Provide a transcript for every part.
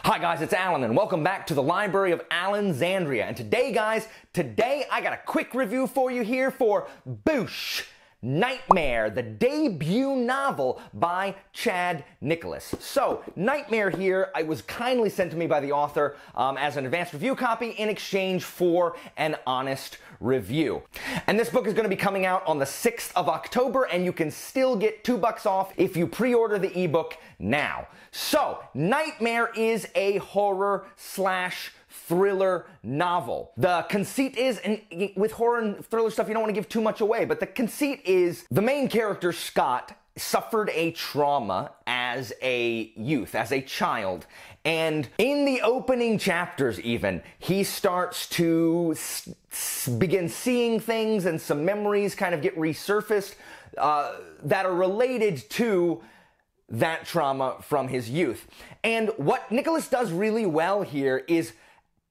Hi guys, it's Alan and welcome back to the Library of Alexandria. And today guys, I got a quick review for you here for Boosh! Nightmare, the debut novel by Chad Nicholas. So, Nightmare here, it was kindly sent to me by the author as an advanced review copy in exchange for an honest review. And this book is going to be coming out on the 6th of October, and you can still get $2 off if you pre-order the ebook now. So, Nightmare is a horror slash thriller novel. The conceit is, and with horror and thriller stuff, you don't want to give too much away, but the conceit is the main character, Scott, suffered a trauma as a youth, as a child. And in the opening chapters even, he starts to begin seeing things, and some memories kind of get resurfaced that are related to that trauma from his youth. And what Nicholas does really well here is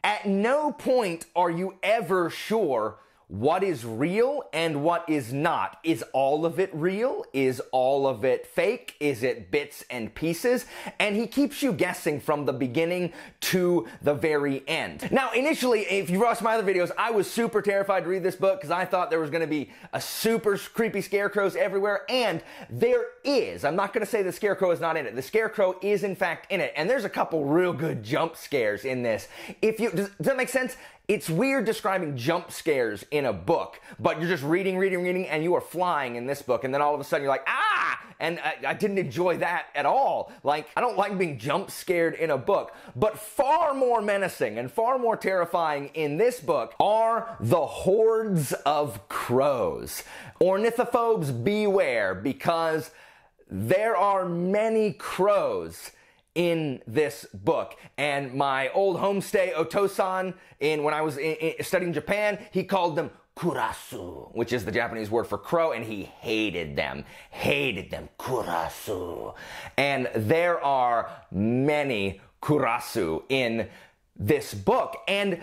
at no point are you ever sure what is real and what is not. Is all of it real? Is all of it fake? Is it bits and pieces? And he keeps you guessing from the beginning to the very end. Now, initially, if you've watched my other videos, I was super terrified to read this book because I thought there was going to be a super creepy scarecrows everywhere, and there is. I'm not going to say the scarecrow is not in it. The scarecrow is in fact in it, and there's a couple real good jump scares in this. Does that make sense? It's weird describing jump scares in a book, but you're just reading, and you are flying in this book, and then all of a sudden you're like, ah! And I didn't enjoy that at all. Like, I don't like being jump scared in a book, but far more menacing and far more terrifying in this book are the hordes of crows. Ornithophobes beware, because there are many crows in this book. And my old homestay, Otosan, when I was studying Japan, he called them kurasu, which is the Japanese word for crow, and he hated them, kurasu. And there are many kurasu in this book, and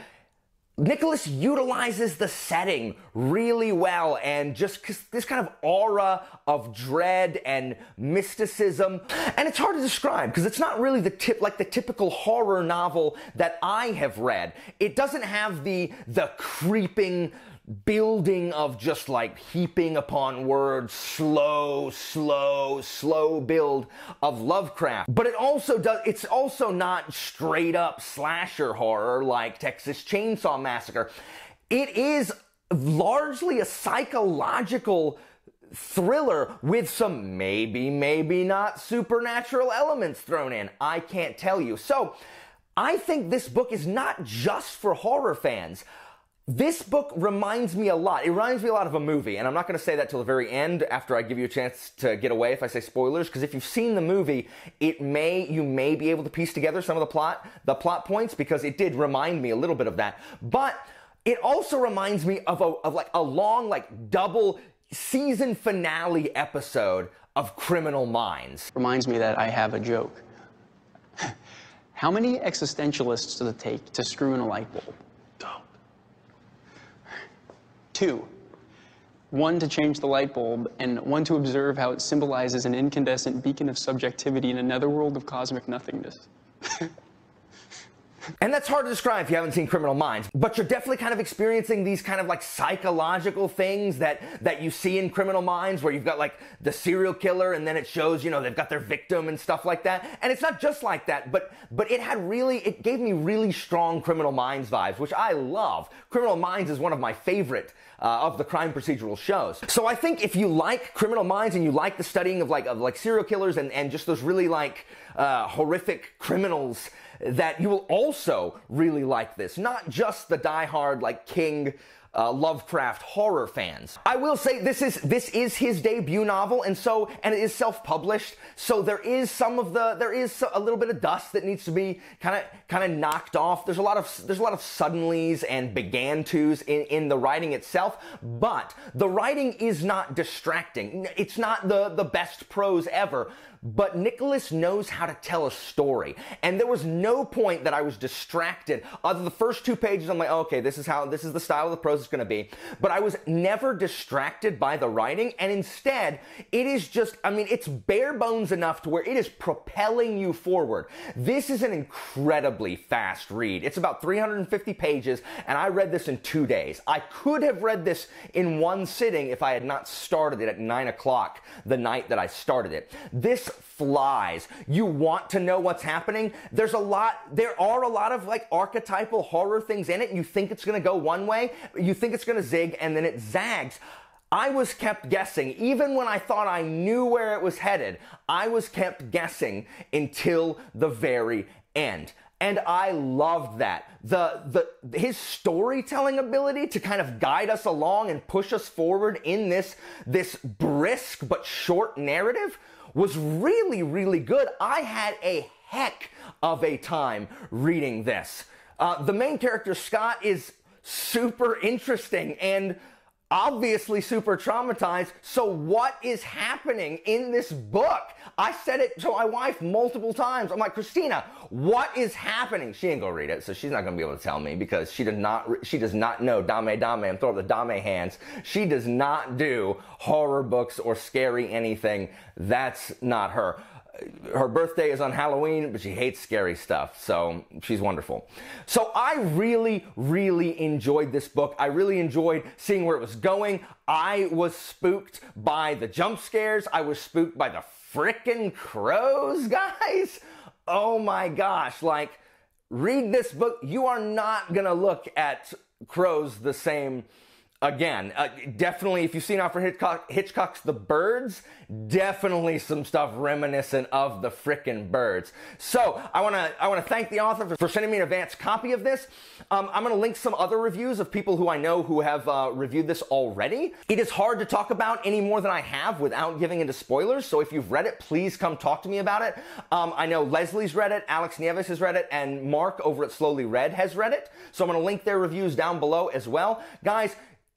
Nicholas utilizes the setting really well, and just this kind of aura of dread and mysticism. And it's hard to describe because it's not really the typical horror novel that I have read. It doesn't have the creeping building of just like heaping upon words, slow build of Lovecraft. But it's also not straight up slasher horror like Texas Chainsaw Massacre. It is largely a psychological thriller with some maybe not supernatural elements thrown in. I can't tell you. So I think this book is not just for horror fans. This book reminds me a lot. It reminds me a lot of a movie, and I'm not going to say that till the very end after I give you a chance to get away if I say spoilers, because if you've seen the movie, you may be able to piece together some of the plot points, because it did remind me a little bit of that. But it also reminds me of a long double season finale episode of Criminal Minds. Reminds me that I have a joke. How many existentialists does it take to screw in a light bulb? 2. 1 to change the light bulb, and 1 to observe how it symbolizes an incandescent beacon of subjectivity in another world of cosmic nothingness. And that's hard to describe if you haven't seen Criminal Minds, but you're definitely kind of experiencing these kind of like psychological things that you see in Criminal Minds, where you've got like the serial killer, and then it shows, they've got their victim and stuff like that. And it's not just like that, but it gave me really strong Criminal Minds vibes, which I love. Criminal Minds is one of my favorite of the crime procedural shows. So I think if you like Criminal Minds and you like the studying of serial killers and just those really horrific criminals, that you will also really like this. Not just the diehard King Lovecraft horror fans. I will say this is his debut novel, and it is self-published, so there is a little bit of dust that needs to be kind of knocked off. There's a lot of suddenlies and began tos in the writing itself, but the writing is not distracting. It's not the best prose ever, but Nicholas knows how to tell a story, and there was no point that I was distracted. Other than the first 2 pages, I'm like, oh, okay, this is the style of the prose it's going to be, but I was never distracted by the writing, and instead, it is just, I mean, it's bare bones enough to where it is propelling you forward. This is an incredibly fast read. It's about 350 pages, and I read this in 2 days. I could have read this in one sitting if I had not started it at 9 o'clock the night that I started it. This flies. You want to know what's happening. There are a lot of like archetypal horror things in it. You think it's going to go one way, you think it's going to zig, and then it zags. I was kept guessing. Even when I thought I knew where it was headed, I was kept guessing until the very end. And I loved that. His storytelling ability to kind of guide us along and push us forward in this brisk but short narrative was really, really good. I had a heck of a time reading this. The main character, Scott, is super interesting and obviously super traumatized. So what is happening in this book? I said it to my wife multiple times. I'm like, Christina, what is happening? She ain't gonna read it, so she's not gonna be able to tell me because she does not know Dame. I'm throwing up the Dame hands. She does not do horror books or scary anything. That's not her. Her birthday is on Halloween, but she hates scary stuff, so she's wonderful. So I really, really enjoyed this book. I really enjoyed seeing where it was going. I was spooked by the jump scares. I was spooked by the frickin' crows, guys. Oh my gosh, like, read this book. You are not gonna look at crows the same again. Definitely, if you've seen Alfred Hitchcock's The Birds, definitely some stuff reminiscent of the frickin' Birds. So I want to thank the author for sending me an advance copy of this. I'm going to link some other reviews of people who I know who have reviewed this already. It is hard to talk about any more than I have without giving into spoilers. So if you've read it, please come talk to me about it. I know Leslie's read it, Alex Nieves has read it, and Mark over at Slowly Read has read it. So I'm going to link their reviews down below as well. Guys,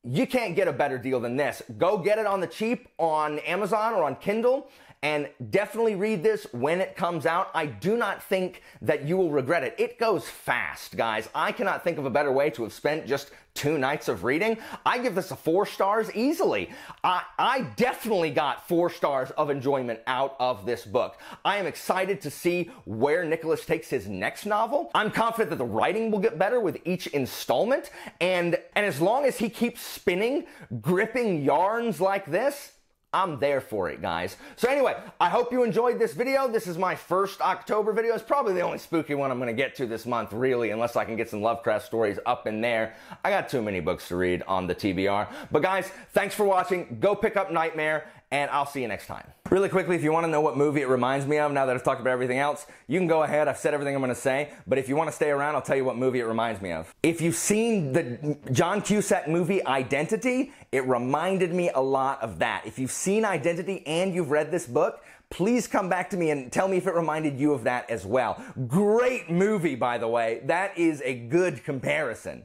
you can't get a better deal than this. Go get it on the cheap on Amazon or on Kindle, and definitely read this when it comes out. I do not think that you will regret it. It goes fast, guys. I cannot think of a better way to have spent just 2 nights of reading. I give this a 4 stars easily. I definitely got 4 stars of enjoyment out of this book. I am excited to see where Nicholas takes his next novel. I'm confident that the writing will get better with each installment, and as long as he keeps spinning gripping yarns like this, I'm there for it, guys. So anyway, I hope you enjoyed this video. This is my first October video. It's probably the only spooky one I'm going to get to this month, really, unless I can get some Lovecraft stories up in there. I got too many books to read on the TBR. But guys, thanks for watching. Go pick up Nightmare, and I'll see you next time. Really quickly, if you want to know what movie it reminds me of, now that I've talked about everything else, you can go ahead. I've said everything I'm going to say, but if you want to stay around, I'll tell you what movie it reminds me of. If you've seen the John Cusack movie Identity, it reminded me a lot of that. If you've seen Identity and you've read this book, please come back to me and tell me if it reminded you of that as well. Great movie, by the way. That is a good comparison.